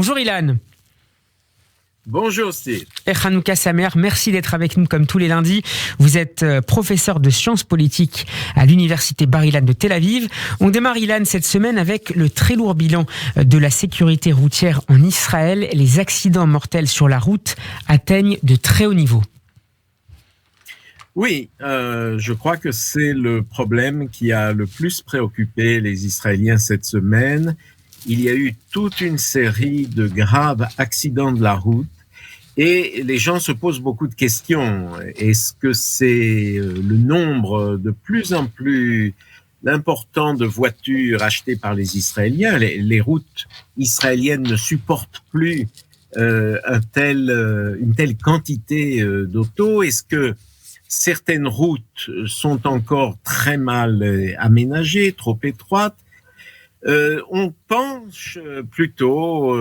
Bonjour Ilan. Bonjour Steve. Et Hanouka Samer, merci d'être avec nous comme tous les lundis. Vous êtes professeur de sciences politiques à l'université Bar-Ilan de Tel Aviv. On démarre Ilan cette semaine avec le très lourd bilan de la sécurité routière en Israël. Les accidents mortels sur la route atteignent de très hauts niveaux. Oui, je crois que c'est le problème qui a le plus préoccupé les Israéliens cette semaine. Il y a eu toute une série de graves accidents de la route et les gens se posent beaucoup de questions. Est-ce que c'est le nombre de plus en plus important de voitures achetées par les Israéliens? Les routes israéliennes ne supportent plus une telle quantité d'autos. Est-ce que certaines routes sont encore très mal aménagées, trop étroites? On penche plutôt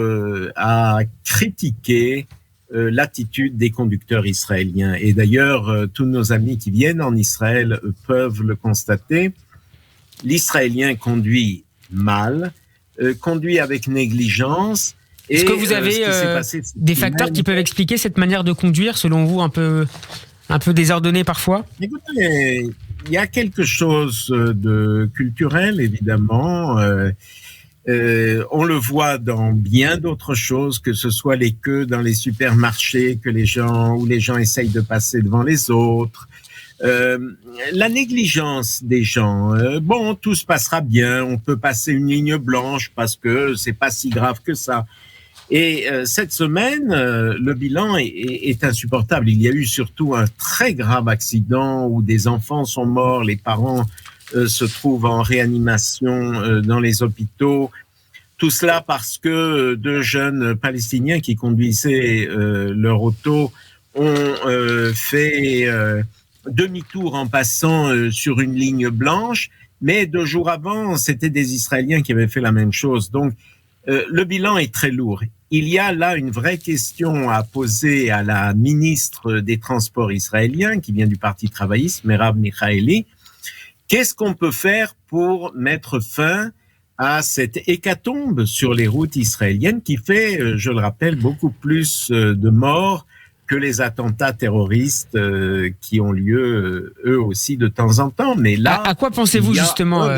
à critiquer l'attitude des conducteurs israéliens. Et d'ailleurs, tous nos amis qui viennent en Israël peuvent le constater. L'Israélien conduit mal, conduit avec négligence. Est-ce que vous avez des facteurs qui peuvent expliquer cette manière de conduire, selon vous, un peu désordonnée parfois? Écoutez, il y a quelque chose de culturel, évidemment. On le voit dans bien d'autres choses, que ce soit les queues dans les supermarchés, où les gens essayent de passer devant les autres. La négligence des gens. Bon, tout se passera bien, on peut passer une ligne blanche parce que c'est pas si grave que ça. Et cette semaine, le bilan est insupportable. Il y a eu surtout un très grave accident où des enfants sont morts, les parents se trouvent en réanimation dans les hôpitaux. Tout cela parce que deux jeunes Palestiniens qui conduisaient leur auto ont fait demi-tour en passant sur une ligne blanche. Mais 2 jours avant, c'était des Israéliens qui avaient fait la même chose. Donc, le bilan est très lourd. Il y a là une vraie question à poser à la ministre des Transports israélienne, qui vient du Parti travailliste, Merav Michaeli. Qu'est-ce qu'on peut faire pour mettre fin à cette hécatombe sur les routes israéliennes qui fait, je le rappelle, beaucoup plus de morts que les attentats terroristes qui ont lieu eux aussi de temps en temps. Mais là, à quoi pensez-vous justement,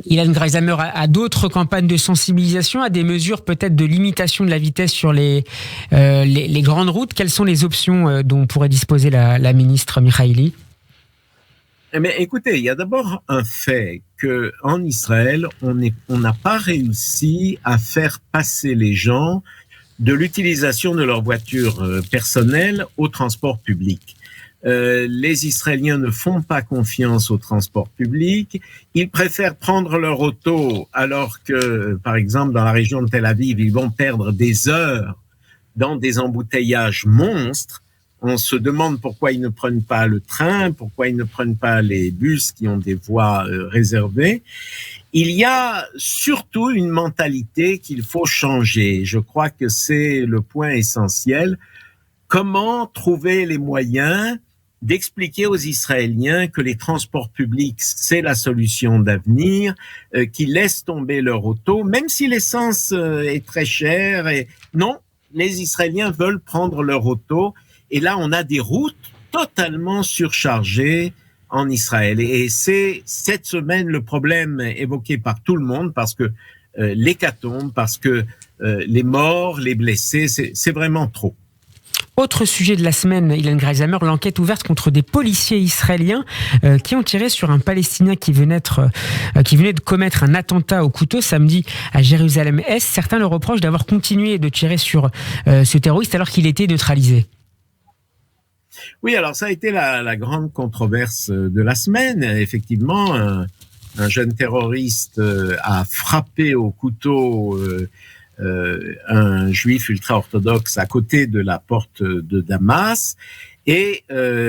Ilan Greisamer, à d'autres campagnes de sensibilisation, à des mesures peut-être de limitation de la vitesse sur les grandes routes? Quelles sont les options dont pourrait disposer la ministre Michaeli? Mais écoutez, il y a d'abord un fait qu'en Israël, on n'a pas réussi à faire passer les gens de l'utilisation de leur voiture personnelle au transport public. Les Israéliens ne font pas confiance au transport public. Ils préfèrent prendre leur auto alors que, par exemple, dans la région de Tel Aviv, ils vont perdre des heures dans des embouteillages monstres. On se demande pourquoi ils ne prennent pas le train, pourquoi ils ne prennent pas les bus qui ont des voies réservées. Il y a surtout une mentalité qu'il faut changer. Je crois que c'est le point essentiel. Comment trouver les moyens d'expliquer aux Israéliens que les transports publics, c'est la solution d'avenir, qu'ils laissent tomber leur auto, même si l'essence est très chère. Non, les Israéliens veulent prendre leur auto. Et là, on a des routes totalement surchargées en Israël. Et c'est cette semaine le problème évoqué par tout le monde, parce que l'hécatombe, parce que les morts, les blessés, c'est vraiment trop. Autre sujet de la semaine, Ilan Greisamer, l'enquête ouverte contre des policiers israéliens qui ont tiré sur un Palestinien qui venait de commettre un attentat au couteau samedi à Jérusalem-Est. Certains le reprochent d'avoir continué de tirer sur ce terroriste alors qu'il était neutralisé. Oui, alors ça a été la grande controverse de la semaine. Effectivement, un jeune terroriste a frappé au couteau un juif ultra-orthodoxe à côté de la porte de Damas et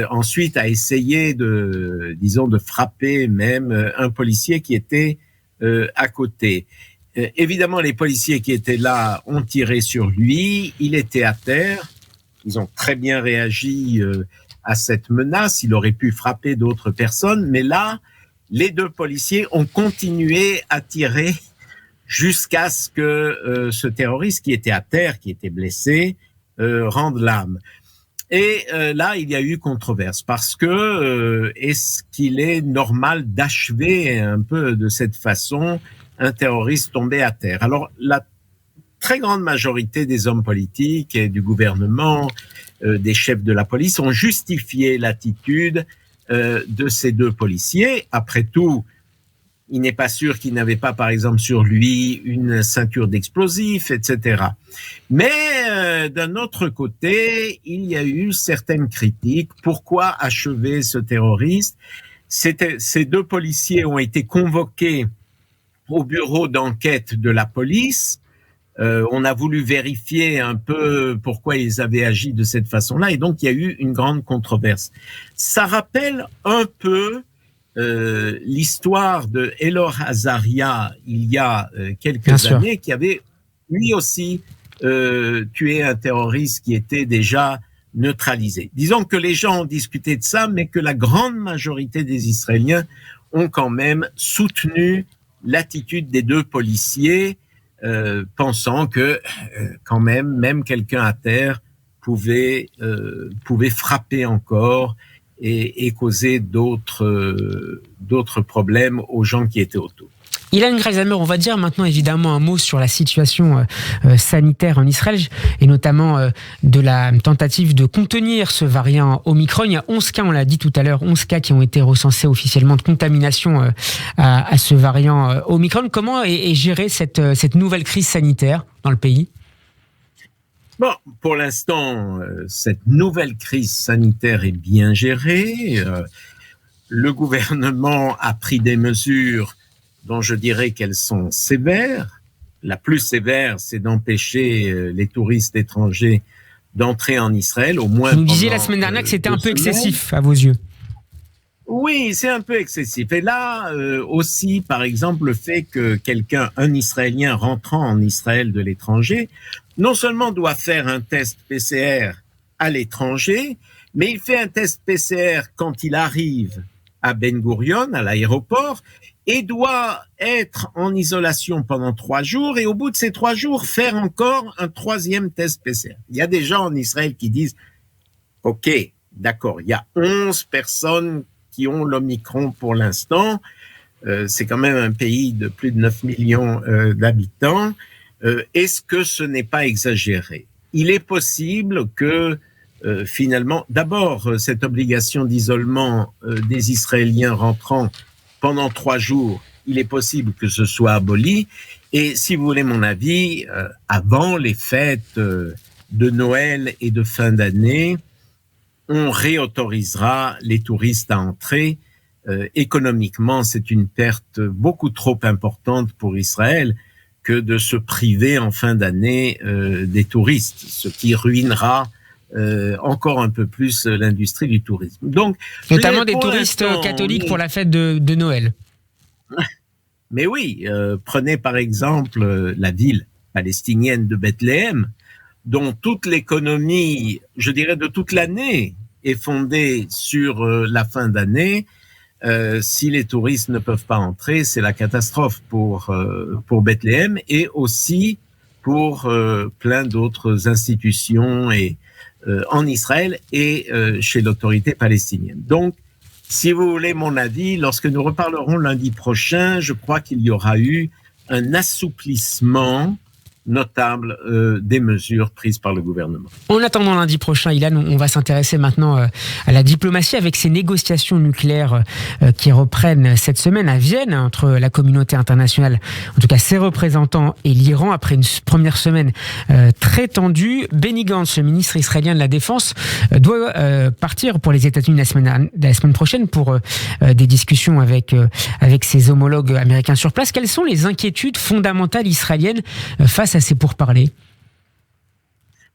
ensuite a essayé de frapper même un policier qui était à côté. Évidemment, les policiers qui étaient là ont tiré sur lui, il était à terre. Ils ont très bien réagi à cette menace. Il aurait pu frapper d'autres personnes, mais là, les 2 policiers ont continué à tirer jusqu'à ce que ce terroriste qui était à terre, qui était blessé, rende l'âme. Et là, il y a eu controverse parce que est-ce qu'il est normal d'achever un peu de cette façon un terroriste tombé à terre? Alors, la très grande majorité des hommes politiques et du gouvernement, des chefs de la police ont justifié l'attitude de ces deux policiers. Après tout, il n'est pas sûr qu'il n'avait pas, par exemple, sur lui une ceinture d'explosifs, etc. Mais d'un autre côté, il y a eu certaines critiques. Pourquoi achever ce terroriste? Ces deux policiers ont été convoqués au bureau d'enquête de la police. On a voulu vérifier un peu pourquoi ils avaient agi de cette façon-là, et donc il y a eu une grande controverse. Ça rappelle un peu l'histoire de Elor Azaria il y a quelques années, qui avait lui aussi tué un terroriste qui était déjà neutralisé. Disons que les gens ont discuté de ça, mais que la grande majorité des Israéliens ont quand même soutenu l'attitude des deux policiers, pensant que quand même quelqu'un à terre pouvait frapper encore et causer d'autres problèmes aux gens qui étaient autour. Ilan Greisamer, on va dire maintenant évidemment un mot sur la situation sanitaire en Israël et notamment de la tentative de contenir ce variant Omicron. Il y a 11 cas, on l'a dit tout à l'heure, 11 cas qui ont été recensés officiellement de contamination à ce variant Omicron. Comment est gérée cette nouvelle crise sanitaire dans le pays ? Bon, pour l'instant, cette nouvelle crise sanitaire est bien gérée. Le gouvernement a pris des mesures dont je dirais qu'elles sont sévères. La plus sévère, c'est d'empêcher les touristes étrangers d'entrer en Israël, au moins. Vous nous disiez la semaine dernière que c'était un peu excessif à vos yeux. Oui, c'est un peu excessif. Et là aussi, par exemple, le fait que un Israélien rentrant en Israël de l'étranger, non seulement doit faire un test PCR à l'étranger, mais il fait un test PCR quand il arrive à Ben Gurion, à l'aéroport, et doit être en isolation pendant 3 jours, et au bout de ces 3 jours, faire encore un 3e test PCR. Il y a des gens en Israël qui disent, OK, d'accord, il y a 11 personnes qui ont l'Omicron pour l'instant. C'est quand même un pays de plus de 9 millions d'habitants. Est-ce que ce n'est pas exagéré? Il est possible que finalement, d'abord, cette obligation d'isolement des Israéliens rentrant pendant 3 jours, il est possible que ce soit aboli. Et si vous voulez mon avis, avant les fêtes de Noël et de fin d'année, on réautorisera les touristes à entrer. Économiquement, c'est une perte beaucoup trop importante pour Israël que de se priver en fin d'année des touristes, ce qui ruinera encore un peu plus l'industrie du tourisme. Donc, notamment des touristes catholiques pour la fête de Noël. Mais oui, prenez par exemple la ville palestinienne de Bethléem, dont toute l'économie, je dirais de toute l'année, est fondée sur la fin d'année. Si les touristes ne peuvent pas entrer, c'est la catastrophe pour Bethléem et aussi pour plein d'autres institutions et en Israël et chez l'autorité palestinienne. Donc, si vous voulez mon avis, lorsque nous reparlerons lundi prochain, je crois qu'il y aura eu un assouplissement notable des mesures prises par le gouvernement. En attendant lundi prochain, Ilan, on va s'intéresser maintenant à la diplomatie avec ces négociations nucléaires qui reprennent cette semaine à Vienne entre la communauté internationale, en tout cas ses représentants, et l'Iran après une première semaine très tendue. Benny Gantz, le ministre israélien de la Défense, doit partir pour les États-Unis la semaine prochaine pour des discussions avec ses homologues américains sur place. Quelles sont les inquiétudes fondamentales israéliennes face à ces pourparlers?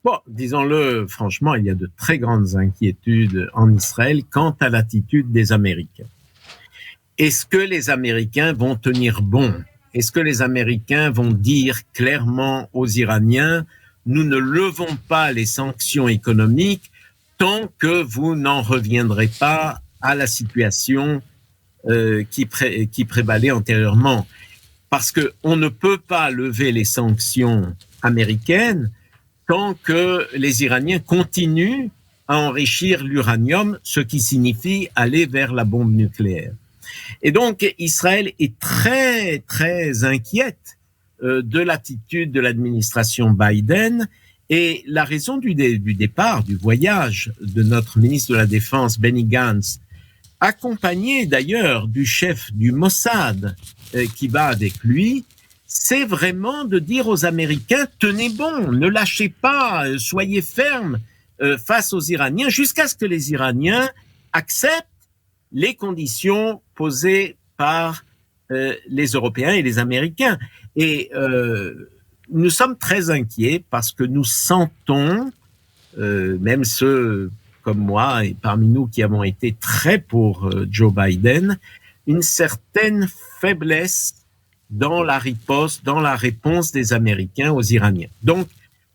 Bon, disons-le franchement, il y a de très grandes inquiétudes en Israël quant à l'attitude des Américains. Est-ce que les Américains vont tenir bon? Est-ce que les Américains vont dire clairement aux Iraniens, nous ne levons pas les sanctions économiques tant que vous n'en reviendrez pas à la situation qui prévalait antérieurement? parce qu'on ne peut pas lever les sanctions américaines tant que les Iraniens continuent à enrichir l'uranium, ce qui signifie aller vers la bombe nucléaire. Et donc, Israël est très, très inquiète de l'attitude de l'administration Biden. Et la raison du départ, du voyage de notre ministre de la Défense, Benny Gantz, accompagné d'ailleurs du chef du Mossad qui va avec lui, c'est vraiment de dire aux Américains, tenez bon, ne lâchez pas, soyez fermes face aux Iraniens, jusqu'à ce que les Iraniens acceptent les conditions posées par les Européens et les Américains. Et nous sommes très inquiets parce que nous sentons, même ceux comme moi et parmi nous qui avons été très pour Joe Biden, une certaine faiblesse dans la riposte, dans la réponse des Américains aux Iraniens. Donc,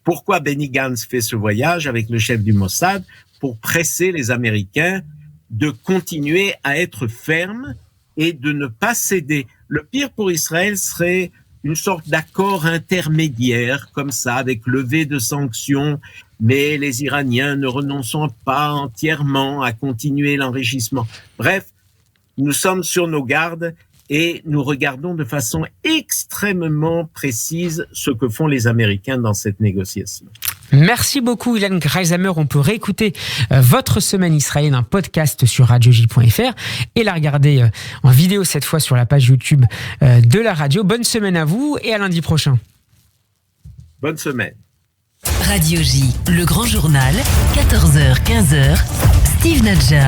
pourquoi Benny Gantz fait ce voyage avec le chef du Mossad? Pour presser les Américains de continuer à être fermes et de ne pas céder. Le pire pour Israël serait une sorte d'accord intermédiaire, comme ça, avec levée de sanctions, mais les Iraniens ne renonçant pas entièrement à continuer l'enrichissement. Bref, nous sommes sur nos gardes et nous regardons de façon extrêmement précise ce que font les Américains dans cette négociation. Merci beaucoup, Ilan Greisamer. On peut réécouter votre semaine israélienne, un podcast sur radioj.fr et la regarder en vidéo cette fois sur la page YouTube de la radio. Bonne semaine à vous et à lundi prochain. Bonne semaine. Radio J, le grand journal, 14h-15h, Steve Nadjar.